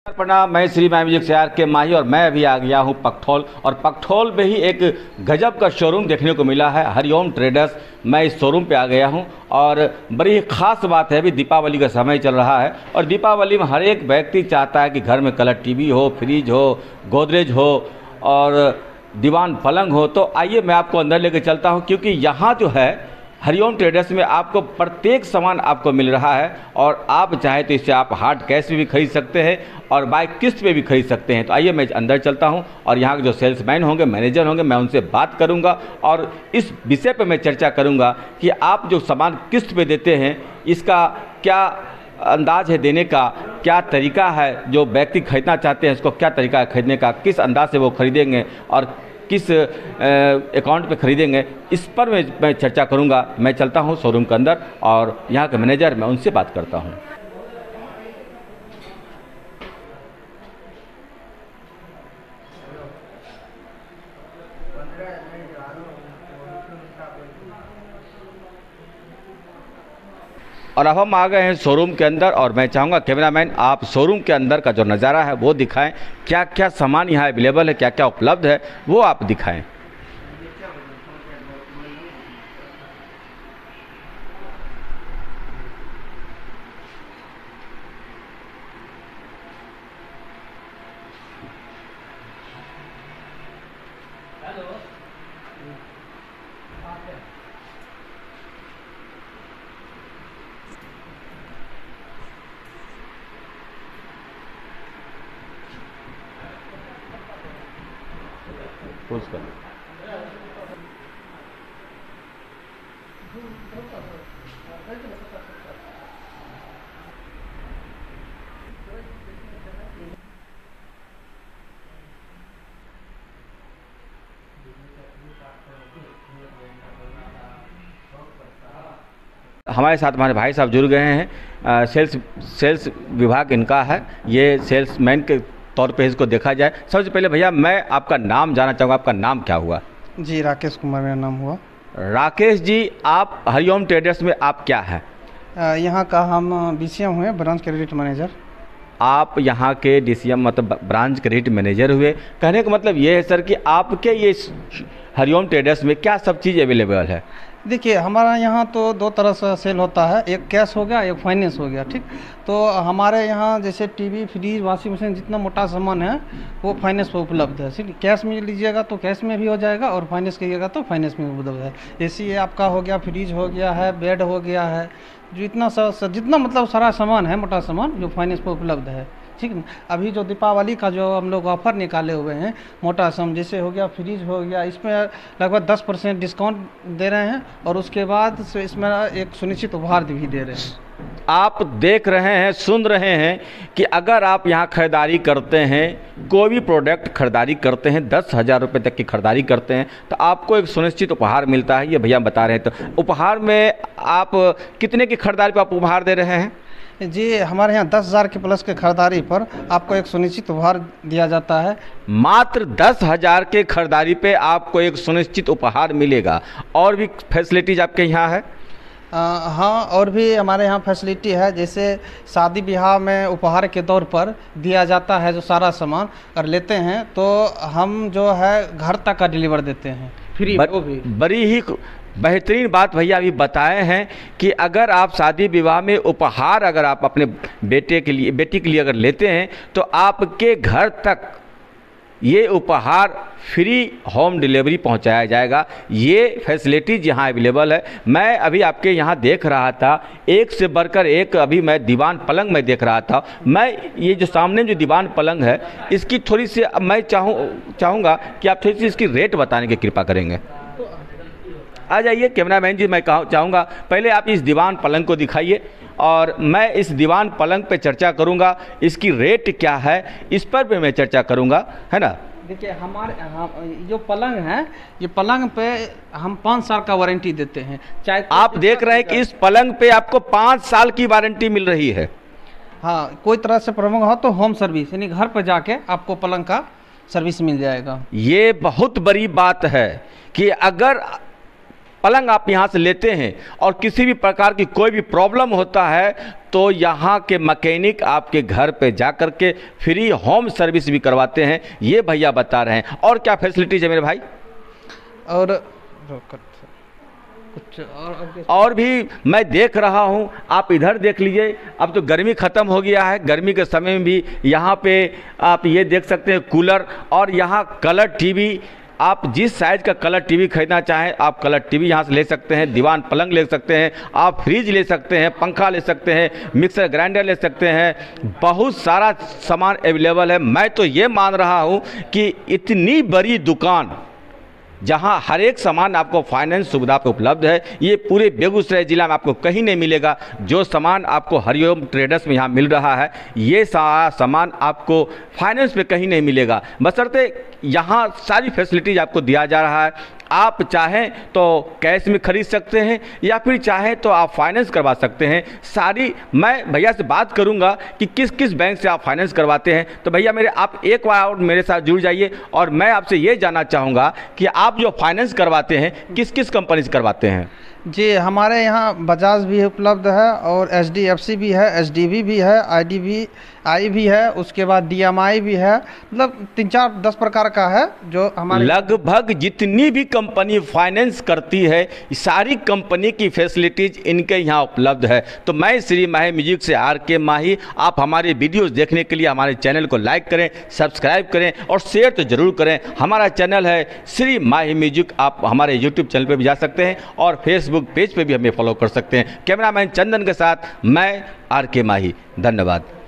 प्रणाम। मैं श्री मैजिक से आर के माही और मैं अभी आ गया हूँ पकठौल, और पकठौल में ही एक गजब का शोरूम देखने को मिला है, हरिओम ट्रेडर्स। मैं इस शोरूम पे आ गया हूँ और बड़ी ही ख़ास बात है, अभी दीपावली का समय चल रहा है और दीपावली में हर एक व्यक्ति चाहता है कि घर में कलर टीवी हो, फ्रिज हो, गोदरेज हो और दीवान पलंग हो। तो आइए मैं आपको अंदर लेके चलता हूँ, क्योंकि यहाँ जो है हरिओम ट्रेडर्स में आपको प्रत्येक सामान आपको मिल रहा है और आप चाहे तो इससे आप हार्ड कैश में भी खरीद सकते हैं और बाय किस्त पे भी खरीद सकते हैं। तो आइए मैं अंदर चलता हूं और यहाँ के जो सेल्समैन होंगे, मैनेजर होंगे, मैं उनसे बात करूंगा और इस विषय पे मैं चर्चा करूंगा कि आप जो सामान किस्त पे देते हैं इसका क्या अंदाज है देने का, क्या तरीका है, जो व्यक्ति खरीदना चाहते हैं उसको क्या तरीका है खरीदने का, किस अंदाज से वो खरीदेंगे और किस अकाउंट पे खरीदेंगे, इस पर मैं चर्चा करूंगा। मैं चलता हूं शोरूम के अंदर और यहां के मैनेजर, मैं उनसे बात करता हूं। और अब हम आ गए हैं शोरूम के अंदर और मैं चाहूँगा कैमरामैन आप शोरूम के अंदर का जो नज़ारा है वो दिखाएं, क्या क्या सामान यहाँ अवेलेबल है, क्या क्या उपलब्ध है वो आप दिखाएं। हमारे साथ हमारे भाई साहब जुड़ गए हैं। सेल्स विभाग इनका है, ये सेल्समैन के तौर पे इसको देखा जाए। सबसे पहले भैया मैं आपका नाम जानना चाहूँगा, आपका नाम क्या हुआ? जी राकेश कुमार मेरा नाम हुआ। राकेश जी, आप हरिओम ट्रेडर्स में आप क्या है? यहाँ का हम BCM हुए, ब्रांच क्रेडिट मैनेजर। आप यहाँ के DCM मतलब ब्रांच क्रेडिट मैनेजर हुए। कहने का मतलब ये है सर कि आपके ये हरिओम ट्रेडर्स में क्या सब चीज़ अवेलेबल है? देखिए हमारा यहाँ तो दो तरह से सेल होता है, एक कैश हो गया, एक फाइनेंस हो गया। ठीक, तो हमारे यहाँ जैसे टीवी, फ्रिज, वॉशिंग मशीन जितना मोटा सामान है वो फाइनेंस पर उपलब्ध है। ठीक, कैश में लीजिएगा तो कैश में भी हो जाएगा और फाइनेंस कीजिएगा तो फाइनेंस में भी उपलब्ध है। AC आपका हो गया, फ्रिज हो गया है, बेड हो गया है, जो इतना जितना मतलब सारा सामान है, मोटा सामान जो फाइनेंस पर उपलब्ध है। ठीक है, अभी जो दीपावली का जो हम लोग ऑफ़र निकाले हुए हैं, मोटा सम जैसे हो गया, फ्रिज हो गया, इसमें लगभग 10% डिस्काउंट दे रहे हैं और उसके बाद से इसमें एक सुनिश्चित उपहार भी दे रहे हैं। आप देख रहे हैं, सुन रहे हैं कि अगर आप यहाँ खरीदारी करते हैं, कोई भी प्रोडक्ट खरीदारी करते हैं, 10,000 रुपये तक की खरीदारी करते हैं तो आपको एक सुनिश्चित उपहार मिलता है। ये भैया बता रहे हैं। तो उपहार में आप कितने की खरीदारी पर आप उपहार दे रहे हैं? जी, हमारे यहाँ 10,000 के प्लस के खरीदारी पर आपको एक सुनिश्चित उपहार दिया जाता है। मात्र 10,000 के खरीदारी पे आपको एक सुनिश्चित उपहार मिलेगा। और भी फैसिलिटीज आपके यहाँ है? हाँ, और भी हमारे यहाँ फैसिलिटी है, जैसे शादी ब्याह में उपहार के तौर पर दिया जाता है जो सारा सामान, अगर लेते हैं तो हम जो है घर तक का डिलीवर देते हैं फ्री। वो भी बड़ी ही बेहतरीन बात भैया अभी बताए हैं कि अगर आप शादी विवाह में उपहार अगर आप अपने बेटे के लिए, बेटी के लिए अगर लेते हैं तो आपके घर तक ये उपहार फ्री होम डिलीवरी पहुंचाया जाएगा। ये फैसिलिटीज यहाँ अवेलेबल है। मैं अभी आपके यहाँ देख रहा था, एक से बढ़कर एक अभी मैं दीवान पलंग में देख रहा था। मैं ये जो सामने जो दीवान पलंग है इसकी थोड़ी सी मैं चाहूँगा कि आप थोड़ी सी इसकी रेट बताने की कृपा करेंगे। आ जाइए कैमरामैन जी, मैं चाहूँगा पहले आप इस दीवान पलंग को दिखाइए और मैं इस दीवान पलंग पे चर्चा करूँगा। इसकी रेट क्या है इस पर भी मैं चर्चा करूँगा, है ना? देखिए हमारे जो पलंग है, ये पलंग पे हम 5 साल का वारंटी देते हैं। चाहे आप देख रहे हैं कि इस पलंग पे आपको 5 साल की वारंटी मिल रही है। हाँ, कोई तरह से प्रॉब्लम हो तो होम सर्विस, यानी घर पर जाके आपको पलंग का सर्विस मिल जाएगा। ये बहुत बड़ी बात है कि अगर पलंग आप यहाँ से लेते हैं और किसी भी प्रकार की कोई भी प्रॉब्लम होता है तो यहाँ के मैकेनिक आपके घर पे जा कर के फ्री होम सर्विस भी करवाते हैं, ये भैया बता रहे हैं। और क्या फैसिलिटीज है मेरे भाई? और कुछ और भी मैं देख रहा हूँ, आप इधर देख लीजिए। अब तो गर्मी ख़त्म हो गया है, गर्मी के समय में भी यहाँ पे आप ये देख सकते हैं कूलर, और यहाँ कलर टीवी, आप जिस साइज़ का कलर टीवी खरीदना चाहें आप कलर टीवी यहाँ से ले सकते हैं, दीवान पलंग ले सकते हैं, आप फ्रिज ले सकते हैं, पंखा ले सकते हैं, मिक्सर ग्राइंडर ले सकते हैं, बहुत सारा सामान अवेलेबल है। मैं तो ये मान रहा हूँ कि इतनी बड़ी दुकान जहां हर एक सामान आपको फाइनेंस सुविधा पे उपलब्ध है, ये पूरे बेगूसराय जिला में आपको कहीं नहीं मिलेगा। जो सामान आपको हरिओम ट्रेडर्स में यहाँ मिल रहा है, ये सारा सामान आपको फाइनेंस पे कहीं नहीं मिलेगा, बशर्ते यहाँ सारी फैसिलिटीज आपको दिया जा रहा है। आप चाहें तो कैश में खरीद सकते हैं या फिर चाहें तो आप फाइनेंस करवा सकते हैं। सारी मैं भैया से बात करूंगा कि किस किस बैंक से आप फाइनेंस करवाते हैं। तो भैया मेरे आप एक बार और मेरे साथ जुड़ जाइए और मैं आपसे ये जानना चाहूँगा कि आप जो फाइनेंस करवाते हैं किस किस कंपनी से करवाते हैं? जी, हमारे यहाँ बजाज भी उपलब्ध है और HDFC भी है, HDB भी है, IDBI भी है, उसके बाद DMI भी है, मतलब 3-4-10 प्रकार का है जो हमारे लगभग जितनी भी कंपनी फाइनेंस करती है सारी कंपनी की फैसिलिटीज इनके यहाँ उपलब्ध है। तो मैं श्री माही म्यूजिक से RK माही, आप हमारे वीडियोस देखने के लिए हमारे चैनल को लाइक करें, सब्सक्राइब करें और शेयर तो जरूर करें। हमारा चैनल है श्री माही म्यूजिक, आप हमारे यूट्यूब चैनल पर भी जा सकते हैं और फेसबुक पेज पे भी हमें फॉलो कर सकते हैं। कैमरामैन चंदन के साथ मैं RK माही, धन्यवाद।